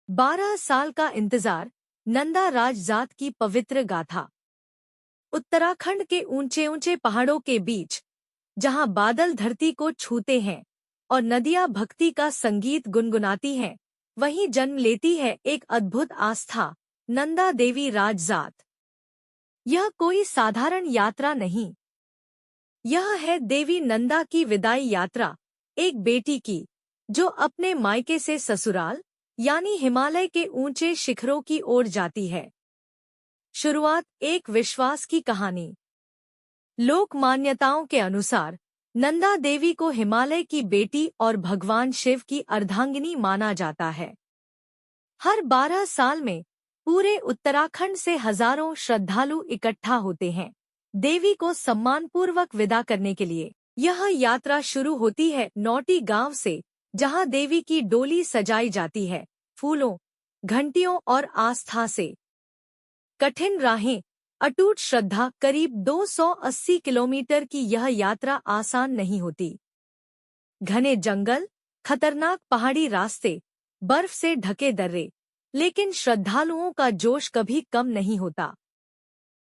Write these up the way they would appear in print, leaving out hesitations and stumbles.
12 साल का इंतजार, नंदा राजजात की पवित्र गाथा। उत्तराखंड के ऊंचे ऊंचे पहाड़ों के बीच, जहां बादल धरती को छूते हैं और नदियां भक्ति का संगीत गुनगुनाती हैं, वहीं जन्म लेती है एक अद्भुत आस्था, नंदा देवी राजजात। यह कोई साधारण यात्रा नहीं, यह है देवी नंदा की विदाई यात्रा, एक बेटी की जो अपने मायके से ससुराल यानी हिमालय के ऊंचे शिखरों की ओर जाती है। शुरुआत एक विश्वास की कहानी। लोक मान्यताओं के अनुसार नंदा देवी को हिमालय की बेटी और भगवान शिव की अर्धांगिनी माना जाता है। हर 12 साल में पूरे उत्तराखंड से हजारों श्रद्धालु इकट्ठा होते हैं देवी को सम्मानपूर्वक विदा करने के लिए। यह यात्रा शुरू होती है नौटी गांव से, जहां देवी की डोली सजाई जाती है फूलों, घंटियों और आस्था से। कठिन राहें, अटूट श्रद्धा, करीब 280 किलोमीटर की यह यात्रा आसान नहीं होती। घने जंगल, खतरनाक पहाड़ी रास्ते, बर्फ से ढके दर्रे, लेकिन श्रद्धालुओं का जोश कभी कम नहीं होता।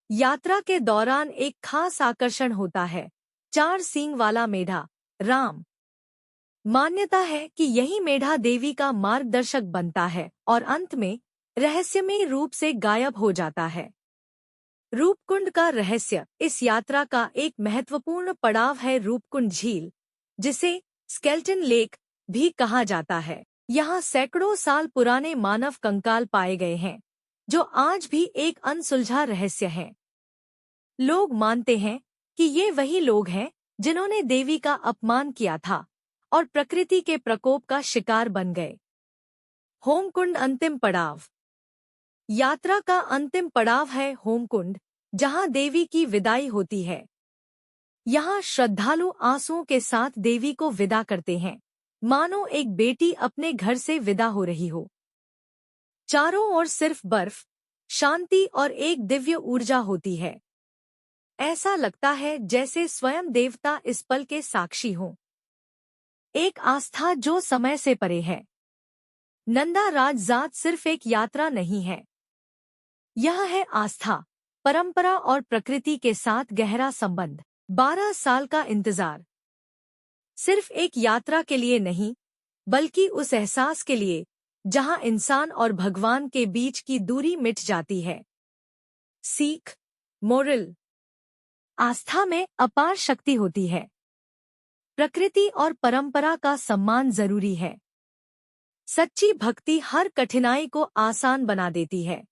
यात्रा के दौरान एक खास आकर्षण होता है, 4 सींग वाला मेढ़ा, राम। मान्यता है कि यही मेढ़ा देवी का मार्गदर्शक बनता है और अंत में रहस्यमय रूप से गायब हो जाता है। रूपकुंड का रहस्य। इस यात्रा का एक महत्वपूर्ण पड़ाव है रूपकुंड झील, जिसे स्केल्टन लेक भी कहा जाता है। यहाँ सैकड़ों साल पुराने मानव कंकाल पाए गए हैं, जो आज भी एक अनसुलझा रहस्य है। लोग मानते हैं कि ये वही लोग हैं जिन्होंने देवी का अपमान किया था और प्रकृति के प्रकोप का शिकार बन गए। होमकुंड अंतिम पड़ाव। यात्रा का अंतिम पड़ाव है होमकुंड, जहां देवी की विदाई होती है। यहाँ श्रद्धालु आंसुओं के साथ देवी को विदा करते हैं, मानो एक बेटी अपने घर से विदा हो रही हो। चारों ओर सिर्फ बर्फ, शांति और एक दिव्य ऊर्जा होती है। ऐसा लगता है जैसे स्वयं देवता इस पल के साक्षी हों। एक आस्था जो समय से परे है। नंदा राजजात सिर्फ एक यात्रा नहीं है, यह है आस्था, परंपरा और प्रकृति के साथ गहरा संबंध। 12 साल का इंतजार सिर्फ एक यात्रा के लिए नहीं, बल्कि उस एहसास के लिए जहां इंसान और भगवान के बीच की दूरी मिट जाती है। सीख, मोरल। आस्था में अपार शक्ति होती है। प्रकृति और परंपरा का सम्मान जरूरी है। सच्ची भक्ति हर कठिनाई को आसान बना देती है।